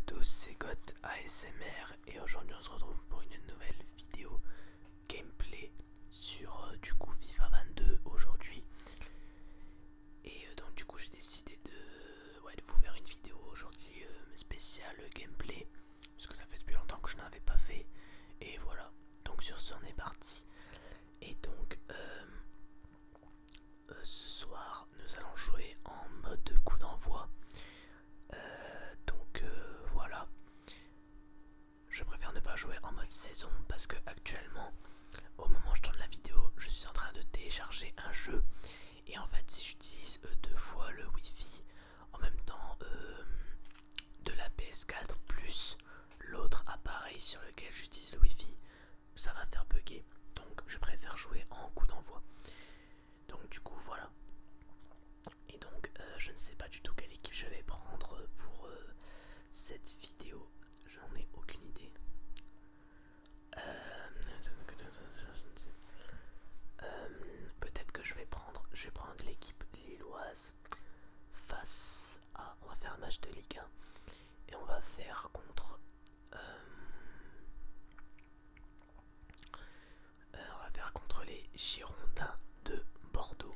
tous, c'est God ASMR et aujourd'hui on se retrouve pour une nouvelle vidéo gameplay sur du coup FIFA 22 aujourd'hui. Et donc du coup j'ai décidé de vous faire une vidéo aujourd'hui spéciale gameplay parce que ça fait depuis longtemps que je n'avais pas fait. Et voilà, donc sur ce on est parti. Et donc ce soir nous allons jouer en mode coup d'envoi. Voilà, je préfère ne pas jouer en mode saison parce que actuellement, au moment où je tourne la vidéo, je suis en train de télécharger un jeu. Et en fait, si j'utilise deux fois le Wi-Fi en même temps de la PS4 plus l'autre appareil sur lequel j'utilise le Wi-Fi, ça va faire bugger. Donc je préfère jouer en coup d'envoi. Donc du coup voilà. Et donc je ne sais pas du tout quelle équipe je vais prendre pour cette vidéo. J'en ai aucune idée. Peut-être que je vais prendre l'équipe lilloise face à. On va faire un match de Ligue 1 et on va faire contre. On va faire contre les Girondins de Bordeaux.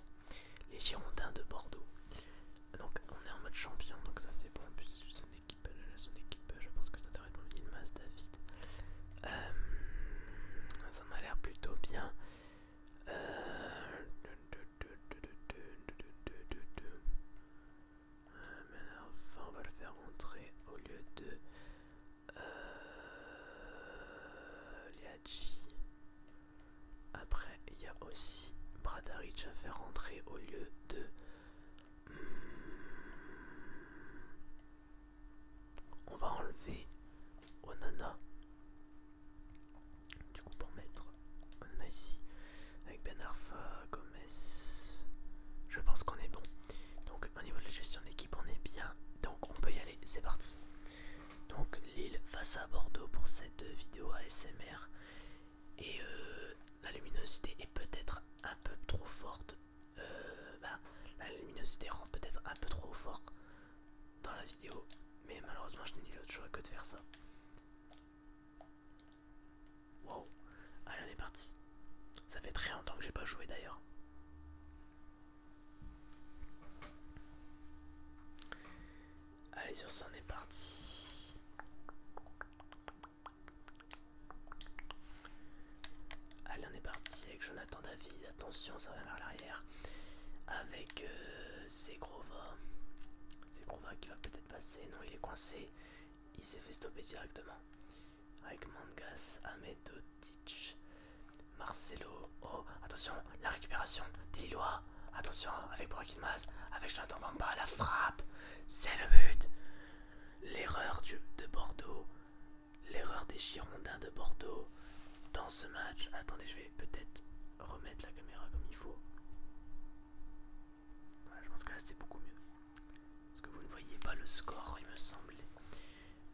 Les Girondins de Bordeaux. Donc on est en mode champion, donc ça c'est bon. En plus son équipe, je pense que ça devrait être bon. Yilmaz David. Ça m'a l'air plutôt bien. Mais enfin, on va le faire rentrer au lieu de Liadji. Après, il y a aussi Bradaric à faire rentrer au lieu de. On va enlever Onana. Du coup, pour mettre Onana ici avec Ben Arfa, Gomez. Je pense qu'on est bon. Donc, au niveau de la gestion d'équipe, on est bien. Donc, on peut y aller. C'est parti. Donc, Lille face à Bordeaux pour cette vidéo ASMR. Et la luminosité est peut-être un peu trop forte. La luminosité rend peut-être un peu trop fort dans la vidéo. Mais malheureusement, je n'ai ni l'autre choix que de faire ça. Wow. Allez, on est parti. Ça fait très longtemps que j'ai pas joué d'ailleurs. Allez, sur ça, on est parti. Allez, on est parti avec Jonathan David. Attention, ça va vers l'arrière. Avec Zegrova. Zegrova qui va peut-être passer. Non, il est coincé. Il s'est fait stopper directement. Avec Mangas, Ahmedovic, Marcelo. Oh, attention, la récupération des Lillois. Attention, avec Burak Yilmaz, avec Jonathan Bamba, la frappe. C'est le but. L'erreur de Bordeaux. L'erreur des Girondins de Bordeaux dans ce match. Attendez, je vais peut-être remettre la caméra comme il faut. Ouais, je pense que là c'est beaucoup mieux. Parce que vous ne voyez pas le score, il me semble.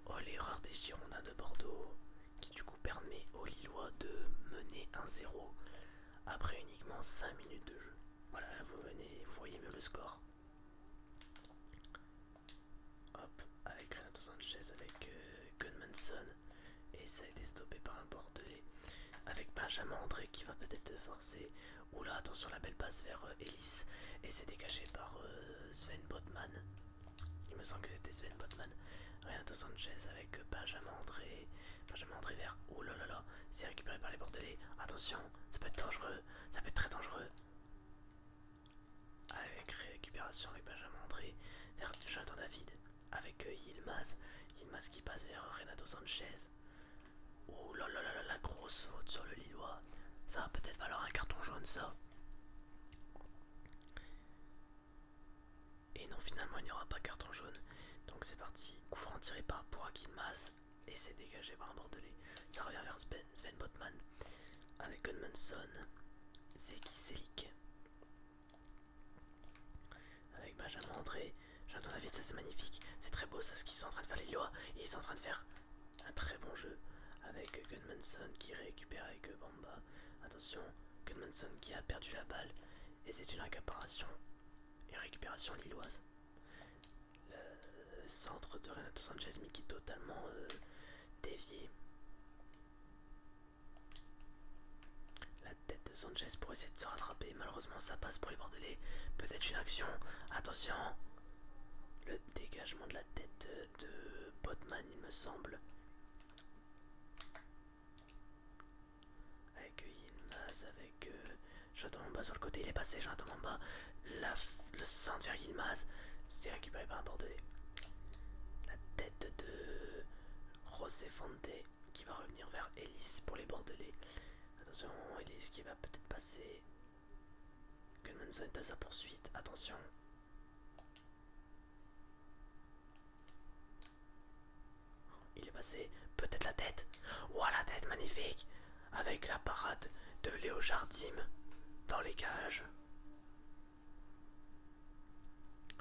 Oh, l'erreur des Girondins de Bordeaux qui du coup permet aux Lillois de mener 1-0 après uniquement 5 minutes de jeu. Voilà, vous voyez mieux le score. Hop, avec Renato Sanchez, avec Gunmanson. Et ça a été stoppé par un Bordelais. Avec Benjamin André qui va peut-être forcer. Oula, attention, la belle passe vers Ellis. Et c'est dégagé par Sven Botman. Il me semble que c'était Sven Botman. Renato Sanchez avec Benjamin André. Benjamin André vers. Oh là là là, c'est récupéré par les Bordelais. Attention, ça peut être dangereux. Ça peut être très dangereux. Avec récupération avec Benjamin André vers Jonathan David. Avec Yilmaz. Yilmaz qui passe vers Renato Sanchez. Oh là là là là, la grosse faute sur le Lillois. Ça va peut-être valoir un carton jaune, ça. Et non, finalement, il n'y aura pas carton jaune. Donc c'est parti. Coup franc tiré par Burak Yilmaz. Et c'est dégagé par un Bordelais. Ça revient vers Sven Botman. Avec Gunmanson. Zeki Selik. Avec Benjamin André. J'entends la vie, ça c'est magnifique. C'est très beau, ça, ce qu'ils sont en train de faire les Lillois. Ils sont en train de faire un très bon jeu. Avec Gunmanson qui récupère avec Bamba. Attention, Gunmanson qui a perdu la balle. Et c'est une récupération lilloise. centre de Renato Sanchez mais qui est totalement dévié. La tête de Sanchez pour essayer de se rattraper. Malheureusement ça passe pour les Bordelais. Peut-être une action. Attention. Le dégagement de la tête de Botman il me semble. Avec Yilmaz, avec Jonathan Mamba sur le côté, il est passé, Jonathan Mamba, le centre vers Yilmaz, c'est récupéré par un Bordelais. La tête de José Fonte qui va revenir vers Ellis pour les Bordelais. Attention, Ellis qui va peut-être passer. Gudmundsson est à sa poursuite, attention. Il est passé, peut-être la tête. Ouah, la tête magnifique. Avec la parade de Léo Jardim dans les cages.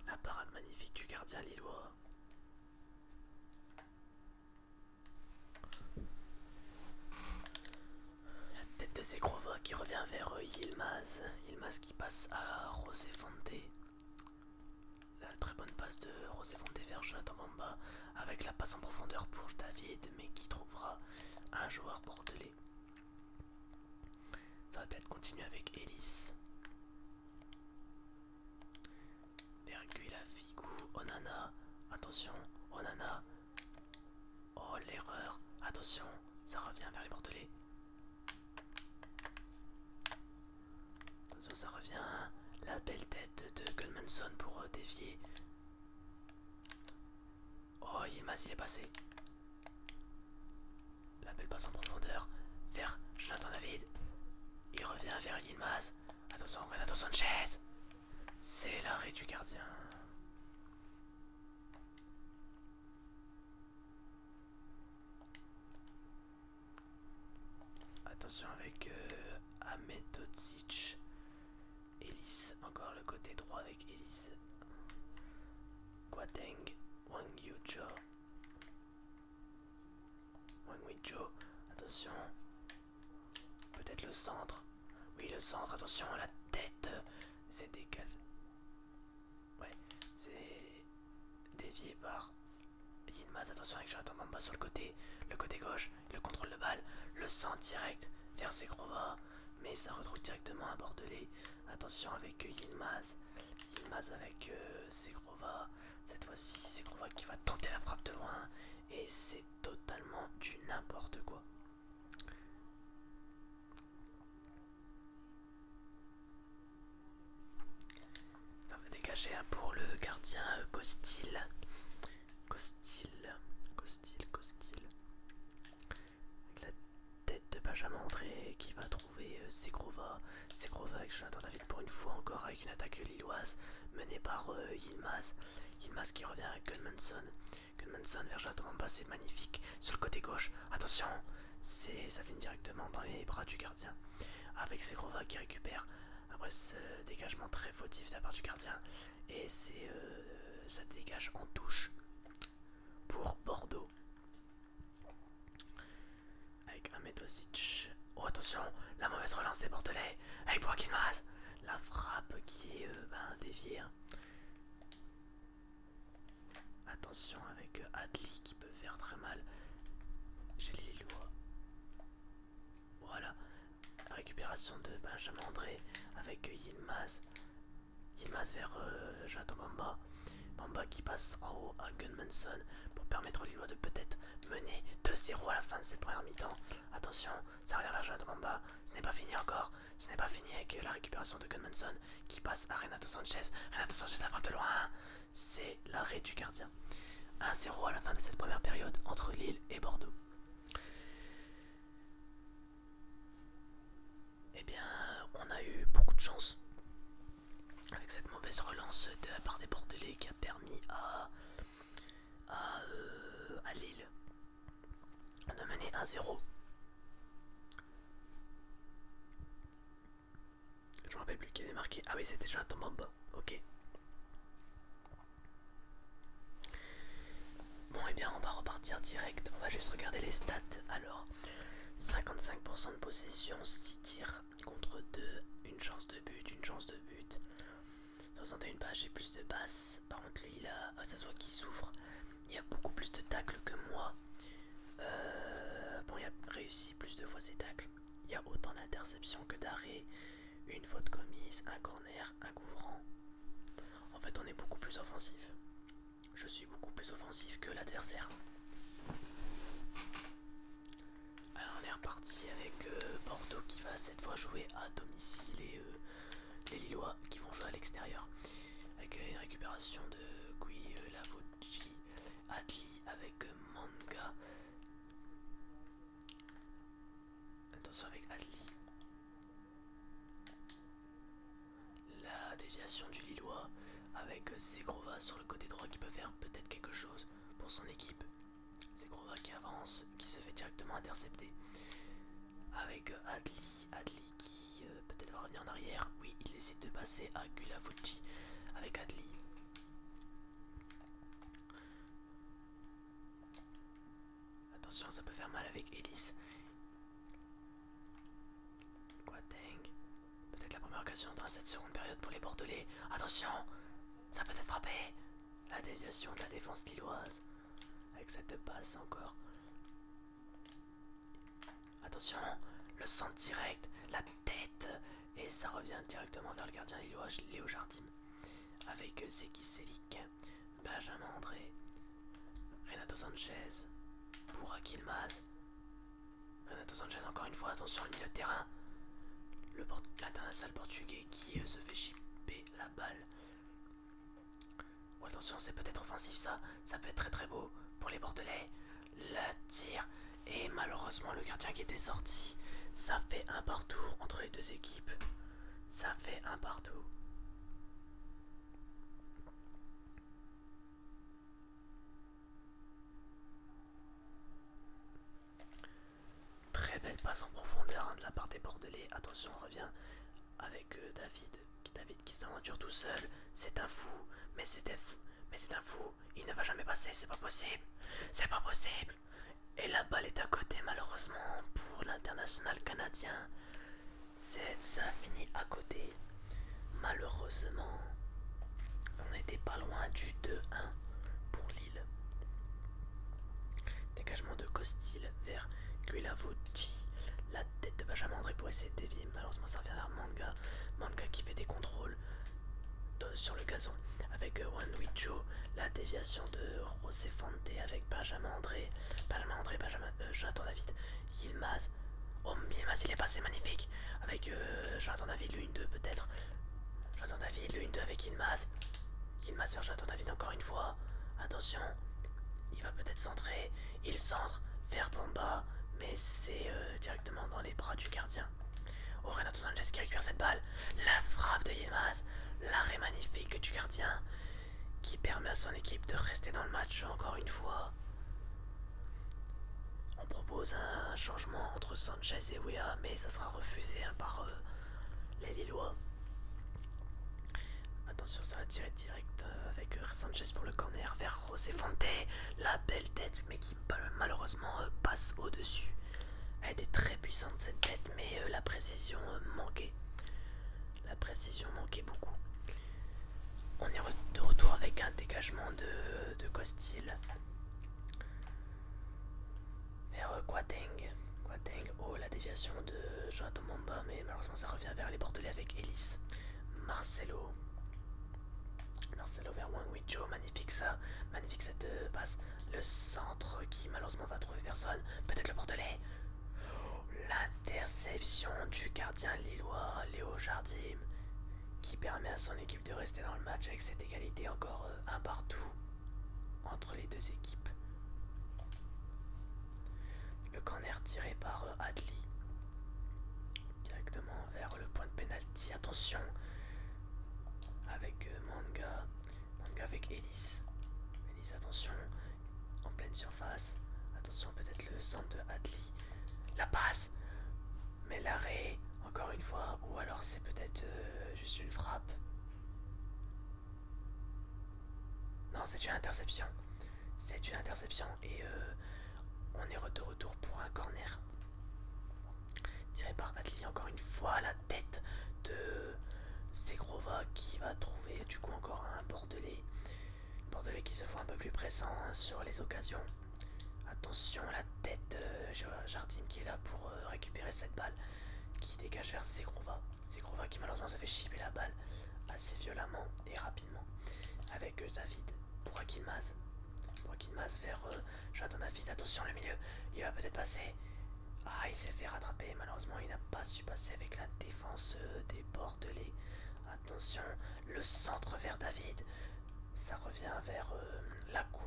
La parade magnifique du gardien lillois. La tête de Zegrova qui revient vers Yilmaz. Yilmaz qui passe à José Fonte. La très bonne passe de José Fonte vers Jonathan Mamba. Avec la passe en profondeur pour David, mais qui trouvera un joueur bordelais. Ça va peut-être continuer avec Ellis. Vergula, Figou, Onana. Attention, Onana. Oh, l'erreur. Attention, ça revient vers les Bordelais. Attention, ça revient. La belle tête de Gudmundsson pour dévier. Oh, Yilmaz, il est passé. La belle passe en profondeur vers Jonathan David. Il revient vers Yilmaz. Attention, Renato Sanchez. C'est l'arrêt du gardien. Attention avec Ahmed Todzic. Ellis, encore le côté droit avec Ellis. Guateng, Wang Yujo. Wang Wijo, attention. Peut-être le centre. Oui, le centre, attention, la tête. C'est décalé. Ouais, c'est dévié par Yilmaz. Attention avec Jonathan Mamba sur le côté gauche, le contrôle de balle, le centre direct vers Zegrova, mais ça retrouve directement un Bordelais. Attention avec Yilmaz. Yilmaz avec Zegrova. Cette fois-ci, Zegrova qui va tenter la frappe de loin. Et c'est totalement du n'importe quoi. Ça va dégager pour le gardien Costil. Avec la tête de Benjamin André qui va trouver Zegrova. Zegrova avec Jonathan David pour une fois encore avec une attaque lilloise menée par Yilmaz. Yilmaz qui revient à Gudmundsson. Gudmundsson vers Jonathan Mamba, c'est magnifique. Sur le côté gauche, attention, ça finit directement dans les bras du gardien. Avec Zegrova qui récupère après ce dégagement très fautif de la part du gardien. Et ça dégage en touche pour Bordeaux. Avec Ahmed Todzic. Oh attention, la mauvaise relance des Bordelais. Avec Burak Yilmaz. La frappe qui est déviée. Attention avec Adli qui peut faire très mal chez les Lillois. Voilà. La récupération de Benjamin André avec Yilmaz. Yilmaz vers Jonathan Mamba. Mamba qui passe en haut à Gudmundsson pour permettre aux Lillois de peut-être mener 2-0 à la fin de cette première mi-temps. Attention, ça revient vers Jonathan Mamba. Ce n'est pas fini encore. Ce n'est pas fini avec la récupération de Gudmundsson qui passe à Renato Sanchez. Renato Sanchez la frappe de loin. C'est l'arrêt du gardien. 1-0 à la fin de cette première période entre Lille et Bordeaux. Eh bien, on a eu beaucoup de chance avec cette mauvaise relance de la part des Bordelais qui a permis à Lille de mener 1-0. Je me rappelle plus qui avait marqué. Ah oui, c'était Jonathan Mamba. Ok. Bon, et bien, on va repartir direct. On va juste regarder les stats. Alors, 55% de possession, 6 tirs contre 2, une chance de but, 61 passes et plus de passes. Par contre, lui, ça se voit qu'il souffre plus de tacles que moi. Bon, il a réussi plus de fois ses tacles. Il y a autant d'interceptions que d'arrêts. Une faute commise, un corner, un coup franc. En fait, on est beaucoup plus offensif. Je suis beaucoup plus offensif que l'adversaire. Alors on est reparti avec Bordeaux qui va cette fois jouer à domicile et les Lillois qui vont jouer à l'extérieur. Avec une récupération de Gui Lavoggi, Adli avec Manga. Attention avec Adli. La déviation du Lillois avec Segrova sur le côté droit qui peut faire peut-être quelque chose pour son équipe. Segrova qui avance, qui se fait directement intercepter. Avec Adli qui peut-être va revenir en arrière. Oui, il essaie de passer à Gulavoci avec Adli. Attention, ça peut faire mal avec Ellis. Quateng. Peut-être la première occasion dans cette seconde période pour les Bordelais. Attention, ça peut être frappé. La déviation de la défense lilloise. Avec cette passe encore. Attention, le centre direct, la tête. Et ça revient directement vers le gardien lillois, Léo Jardim. Avec Zeki Selik, Benjamin André, Renato Sanchez, Burak Yilmaz. Renato Sanchez encore une fois, attention le milieu de terrain. L'international portugais qui se fait chipper la balle. Oh, attention, c'est peut-être offensif ça peut être très très beau pour les Bordelais. La tire et malheureusement le gardien qui était sorti. Ça fait un partout entre les deux équipes. Ça fait un partout. Très belle passe en profondeur de la part des Bordelais. Attention, on revient avec David qui s'aventure tout seul. C'est un fou, mais c'est un fou. Il ne va jamais passer, c'est pas possible. C'est pas possible. Et la balle est à côté malheureusement pour l'international canadien. Ça a fini à côté. Malheureusement, on n'était pas loin du 2-1 pour Lille. Dégagement de Costil vers Guilavoggi. La tête de Benjamin André pour essayer de dévier. Malheureusement, ça revient vers Manga. Manga qui fait des contrôles sur le gazon avec Wanwijo. La déviation de José Fonte avec Benjamin André. Jonathan David. Yilmaz. Oh, Yilmaz, il est passé magnifique. Avec Jonathan David, le 1-2 peut-être. Jonathan David, le 1-2 avec Yilmaz. Yilmaz vers Jonathan David encore une fois. Attention. Il va peut-être centrer. Il centre vers Bomba. Mais c'est directement dans les bras du gardien. Oh, Renato Sanchez qui récupère cette balle. La frappe de Yilmaz. L'arrêt magnifique du gardien qui permet à son équipe de rester dans le match encore une fois. On propose un changement entre Sanchez et Wea, mais ça sera refusé par les Lillois. Attention, ça va tirer direct avec Sanchez pour le corner vers José Fonte. La belle tête, mais qui malheureusement passe au-dessus. Elle était très puissante cette tête, mais la précision manquait. La précision manquait beaucoup. On est de retour avec un dégagement de Costil vers Quateng. Oh, la déviation de Jonathan Mamba, mais malheureusement ça revient vers les Bordelais avec Ellis. Marcelo vers Wanwijo, magnifique ça, magnifique cette passe. Le centre qui malheureusement va trouver personne, peut-être le Bordelais. L'interception du gardien lillois, Léo Jardim, qui permet à son équipe de rester dans le match avec cette égalité encore un partout entre les deux équipes. Le corner tiré par Adli directement vers le point de pénalty. Attention avec Manga avec Ellis, attention en pleine surface. Attention, peut-être le centre de Adli. La passe, mais l'arrêt encore une fois, ou alors c'est peut-être juste une frappe. Non, c'est une interception. C'est une interception et on est de retour pour un corner tiré par Adli. Encore une fois, la tête de Segrova qui va trouver du coup encore un Bordelais Bordelais qui se font un peu plus pressants sur les occasions. Attention, la tête de Jardim qui est là pour récupérer cette balle, qui dégage vers Zegrova. Zegrova qui malheureusement se fait chipper la balle assez violemment et rapidement. Avec David pour Akilmaz. Pour Akilmaz vers Jonathan David. Attention le milieu, il va peut-être passer. Ah, il s'est fait rattraper, malheureusement il n'a pas su passer avec la défense des Bordelais. Attention, le centre vers David. Ça revient vers Lakou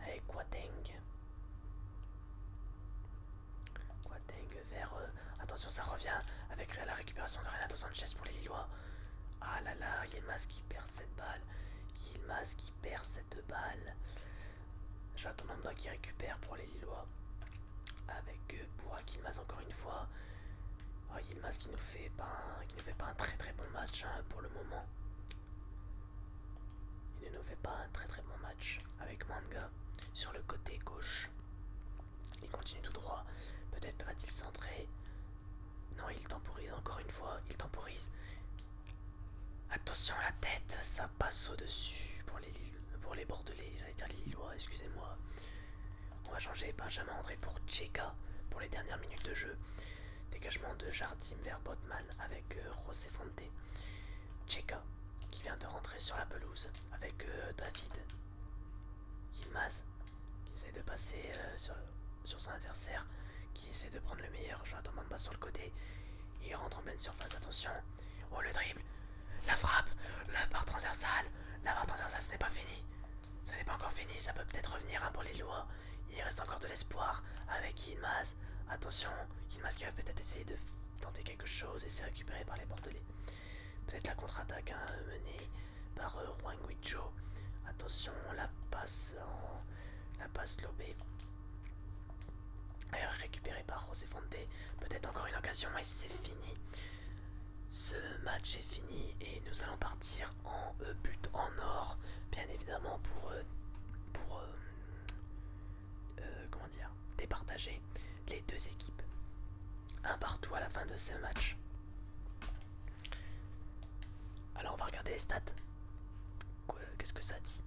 avec Quateng. Quateng vers... attention, ça revient avec la récupération de Renato Sanchez pour les Lillois. Ah là là, Yilmaz qui perd cette balle. Yilmaz qui perd cette balle. J'attends Mamba qui récupère pour les Lillois. Avec Burak Yilmaz encore une fois. Oh, Yilmaz qui ne fait pas un très très bon match pour le moment. Il ne nous fait pas un très très bon match. Avec Manga sur le côté gauche. Il continue tout droit. Peut-être va-t-il centrer. Non, il temporise encore une fois. Il temporise. Attention à la tête. Ça passe au-dessus pour les Bordelais. J'allais dire les Lillois, excusez-moi. On va changer Benjamin André pour Tcheka pour les dernières minutes de jeu. Dégagement de Jardim vers Botman avec José Fonte. Tcheka qui vient de rentrer sur la pelouse avec David. Yilmaz qui essaie de passer sur son adversaire, qui essaie de prendre le meilleur. Jonathan Mamba sur le côté. Il rentre en pleine surface, attention. Oh, le dribble, la frappe, la barre transversale. La barre transversale, ce n'est pas fini. Ce n'est pas encore fini, ça peut peut-être revenir pour les Lois. Il reste encore de l'espoir avec Yilmaz. Attention, Yilmaz qui va peut-être essayer de tenter quelque chose et c'est récupéré par les Bordelais. Peut-être la contre-attaque menée par Juan Guijo. Attention, la passe lobée. Récupérée par José Fonte. Peut-être encore une occasion et c'est fini. Ce match est fini et nous allons partir en but en or. Bien évidemment pour comment dire, départager les deux équipes. Un partout à la fin de ce match. Alors on va regarder les stats. Qu'est-ce que ça dit?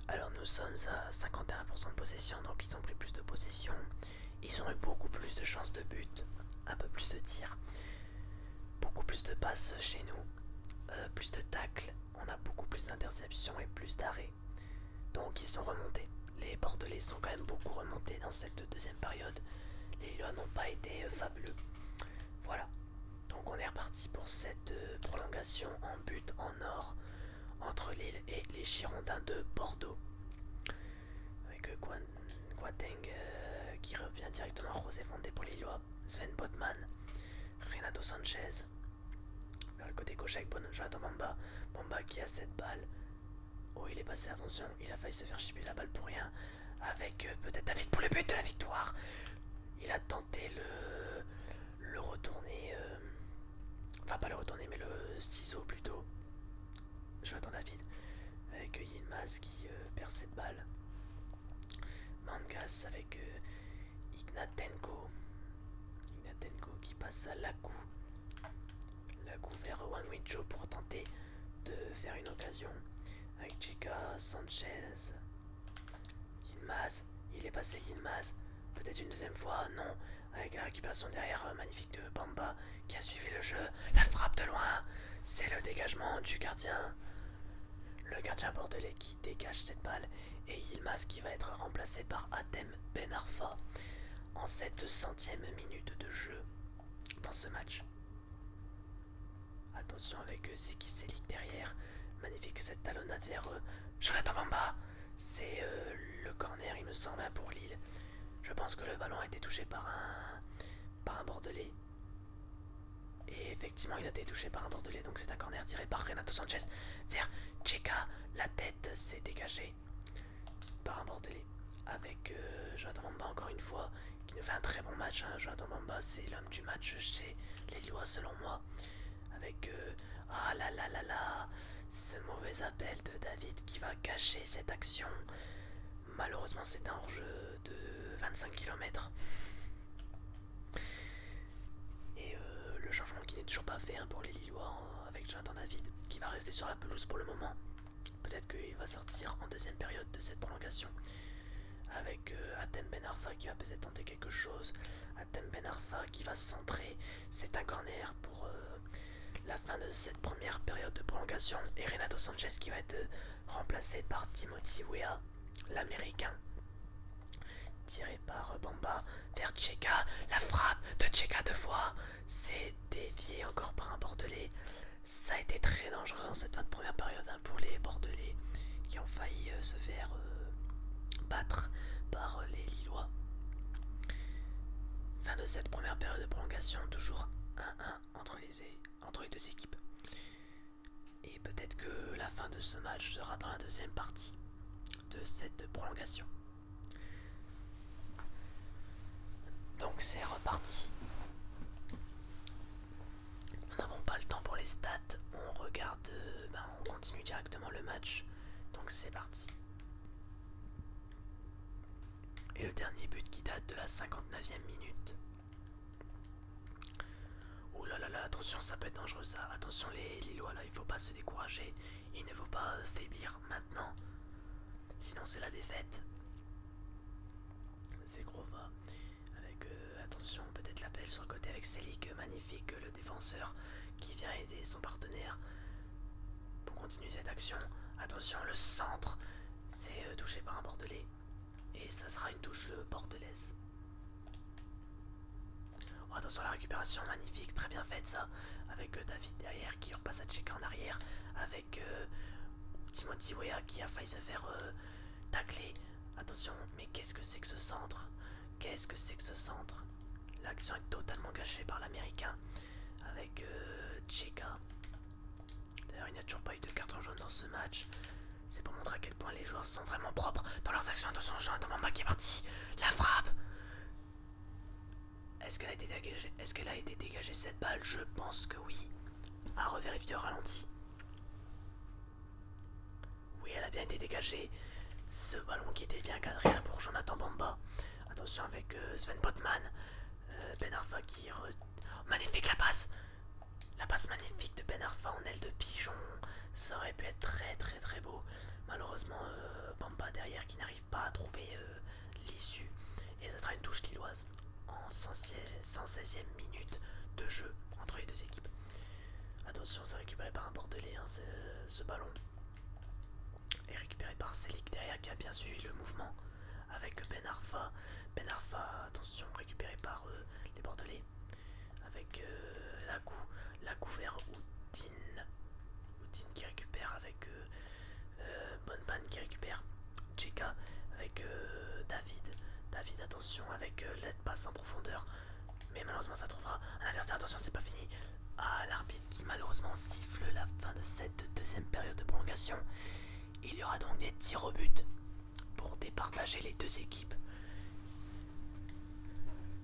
Alors nous sommes à 51% de possession, donc ils ont pris plus de possession. Ils ont eu beaucoup plus de chances de but, un peu plus de tirs, beaucoup plus de passes chez nous, plus de tacles, on a beaucoup plus d'interceptions et plus d'arrêts. Donc ils sont remontés. Les Bordelais sont quand même beaucoup remontés dans cette deuxième période. Les Lillois n'ont pas été fabuleux. Voilà. Donc on est reparti pour cette prolongation en but en or entre Lille et les Girondins de Bordeaux. Avec Quateng qui revient directement à José Fonte pour les Lillois. Sven Botman, Renato Sanchez. Vers le côté gauche avec Jonathan Mamba. Mamba qui a cette balle. Oh, il est passé, attention, il a failli se faire chipper la balle pour rien. Avec peut-être David pour le but de la victoire. Il a tenté le retourner. Enfin, pas le retourner, mais le ciseau plutôt. Jonathan David. Avec Yilmaz qui perd cette balle. Mangas avec Ignatenko. Ignatenko qui passe à Lakou. Lakou vers Wanwijo pour tenter de faire une occasion. Avec Chica, Sanchez, Yilmaz, il est passé Yilmaz, peut-être une deuxième fois, non, avec la récupération derrière magnifique de Bamba qui a suivi le jeu, la frappe de loin, c'est le dégagement du gardien, le gardien bordelais qui dégage cette balle, et Yilmaz qui va être remplacé par Adem Ben Arfa en cette 100e minute de jeu dans ce match. Attention avec Zeki Selik derrière. Magnifique cette talonnade vers Jonathan Bamba. C'est le corner il me semble pour Lille. Je pense que le ballon a été touché par un Bordelais. Et effectivement il a été touché par un Bordelais. Donc c'est un corner tiré par Renato Sanchez vers Tcheka. La tête s'est dégagée par un Bordelais. Avec Jonathan Bamba encore une fois. Qui nous fait un très bon match. Jonathan Bamba c'est l'homme du match chez les Lillois selon moi. Avec ah là là là là, ce mauvais appel de David qui va gâcher cette action. Malheureusement c'est un hors-jeu de 25 km. Et le changement qui n'est toujours pas fait pour les Lillois avec Jonathan David qui va rester sur la pelouse pour le moment. peut-être qu'il va sortir en deuxième période de cette prolongation. Avec Hatem Ben Arfa qui va peut-être tenter quelque chose. Hatem Ben Arfa qui va se centrer. C'est un corner pour la fin de cette première période de prolongation. Et Renato Sanchez qui va être remplacé par Timothy Weah, l'américain. Tiré par Bamba vers Tcheka. La frappe de Tcheka deux fois. C'est dévié encore par un Bordelais. Ça a été très dangereux dans cette fin de première période pour les Bordelais qui ont failli se faire battre par les Lillois. Fin de cette première période de prolongation, toujours 1-1 entre les deux équipes. Et peut-être que la fin de ce match sera dans la deuxième partie de cette prolongation. Donc c'est reparti. Nous n'avons pas le temps pour les stats. On regarde, on continue directement le match. Donc c'est parti. Et le dernier but qui date de la 59e minute. Ouh là là là, attention, ça peut être dangereux ça. Attention les Lillois là, il faut pas se décourager. Il ne faut pas faiblir maintenant. Sinon c'est la défaite. C'est Grova. Avec attention, peut-être l'appel sur le côté avec Selic, magnifique, le défenseur qui vient aider son partenaire pour continuer cette action. Attention, le centre, c'est touché par un Bordelais. Et ça sera une touche bordelaise. Oh, attention à la récupération, magnifique, très bien faite ça. Avec David derrière qui repasse à Tcheka en arrière. Avec Timothy Weah qui a failli se faire tacler. Attention, mais qu'est-ce que c'est que ce centre? Qu'est-ce que c'est que ce centre? L'action est totalement gâchée par l'américain. Avec Tcheka. D'ailleurs, il n'y a toujours pas eu de carton jaune dans ce match. C'est pour montrer à quel point les joueurs sont vraiment propres dans leurs actions. Attention, Jonathan Bamba qui est parti. La frappe. Est-ce qu'elle a été dégagée? Est-ce qu'elle a été dégagée cette balle? Je pense que oui. À revérifier au ralenti. Oui, elle a bien été dégagée. Ce ballon qui était bien cadré pour Jonathan Bamba. Attention avec Sven Botman. Ben Arfa qui... magnifique la passe. La passe magnifique de Ben Arfa en aile de pigeon. Ça aurait pu être très très très beau. Malheureusement, Bamba derrière qui n'arrive pas à trouver l'issue. Et ça sera une touche lilloise en 116e minute de jeu entre les deux équipes. Attention, c'est récupéré par un Bordelais, ce ballon. Et récupéré par Selic derrière qui a bien suivi le mouvement. Avec Ben Arfa. Ben Arfa, attention, récupéré par les Bordelais. Avec Lacou vers Oudine. Oudine qui récupère avec Bonman qui récupère Tcheka avec David. David, attention avec l'aide passe en profondeur. Mais malheureusement ça trouvera un adversaire. Attention, c'est pas fini. Ah, l'arbitre qui malheureusement siffle la fin de cette deuxième période de prolongation. Il y aura donc des tirs au but pour départager les deux équipes.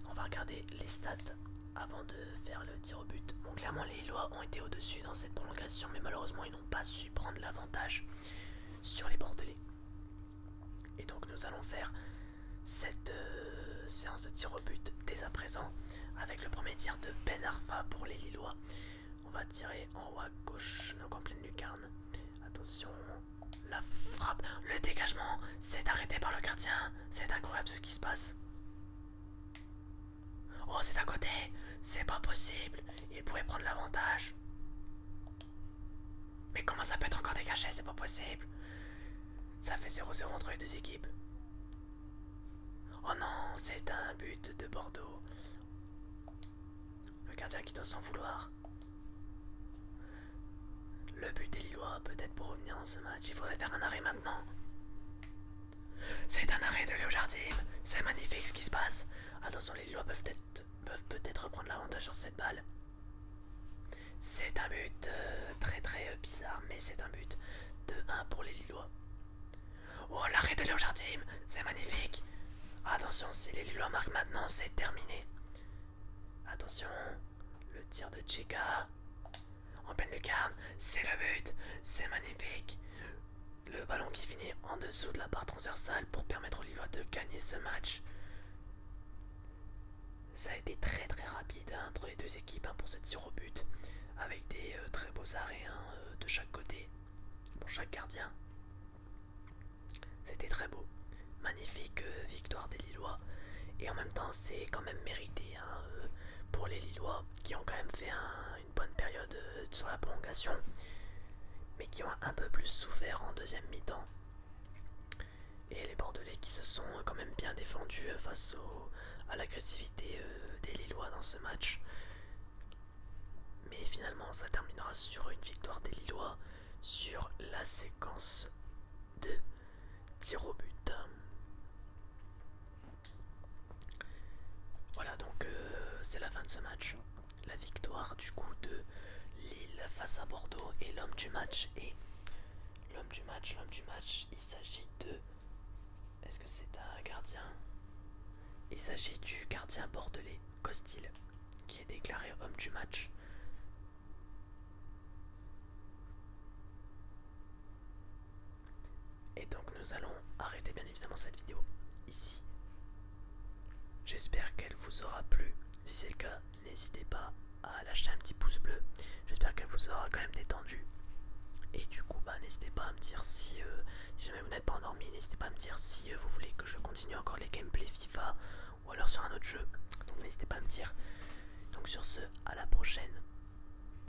On va regarder les stats avant de faire le tir au but. Bon, clairement les Lillois ont été au-dessus dans cette prolongation, mais malheureusement ils n'ont pas su prendre l'avantage sur les Bordelais. Et donc nous allons faire cette séance de tir au but dès à présent avec le premier tir de Ben Arfa pour les Lillois. On va tirer en haut à gauche, donc en pleine lucarne. Attention, la frappe, le dégagement, c'est arrêté par le gardien. C'est incroyable ce qui se passe. Oh, c'est à côté, c'est pas possible. Il pouvait prendre l'avantage. Mais comment ça peut être encore dégagé? C'est pas possible. Ça fait 0-0 entre les deux équipes. Oh non, c'est un but de Bordeaux. Le gardien qui doit s'en vouloir. Le but des Lillois, peut-être pour revenir dans ce match, il faudrait faire un arrêt maintenant. C'est un arrêt de Léo Jardim. C'est magnifique ce qui se passe. Attention, les Lillois peuvent peut-être reprendre l'avantage sur cette balle. C'est un but très très bizarre, mais c'est un but de 1 pour les Lillois. Oh, l'arrêt de Léo Jardim, c'est magnifique. Attention, si les Lillois marquent maintenant, c'est terminé. Attention, le tir de Tcheka. En pleine lucarne, c'est le but, c'est magnifique. Le ballon qui finit en dessous de la barre transversale pour permettre aux Lillois de gagner ce match. Ça a été très très rapide entre les deux équipes pour ce tir au but, avec des très beaux arrêts de chaque côté, pour chaque gardien. C'était très beau. Magnifique victoire des Lillois. Et en même temps, c'est quand même mérité hein, pour les Lillois qui ont quand même fait une bonne période sur la prolongation, mais qui ont un peu plus souffert en deuxième mi-temps. Et les Bordelais qui se sont quand même bien défendus face à l'agressivité des Lillois dans ce match. Mais finalement, ça terminera sur une victoire des Lillois sur la séquence de tir au but. Voilà donc c'est la fin de ce match. La victoire du coup de Lille face à Bordeaux et l'homme du match est l'homme du match, il s'agit de... Est-ce que c'est un gardien? Il s'agit du gardien bordelais, Costil, qui est déclaré homme du match. Et donc nous allons arrêter bien évidemment cette vidéo ici. J'espère qu'elle vous aura plu. Si c'est le cas, n'hésitez pas à lâcher un petit pouce bleu. J'espère qu'elle vous aura quand même détendu. Et du coup, n'hésitez pas à me dire si jamais vous n'êtes pas endormi, n'hésitez pas à me dire si vous voulez que je continue encore les gameplays FIFA ou alors sur un autre jeu. Donc n'hésitez pas à me dire. Donc sur ce,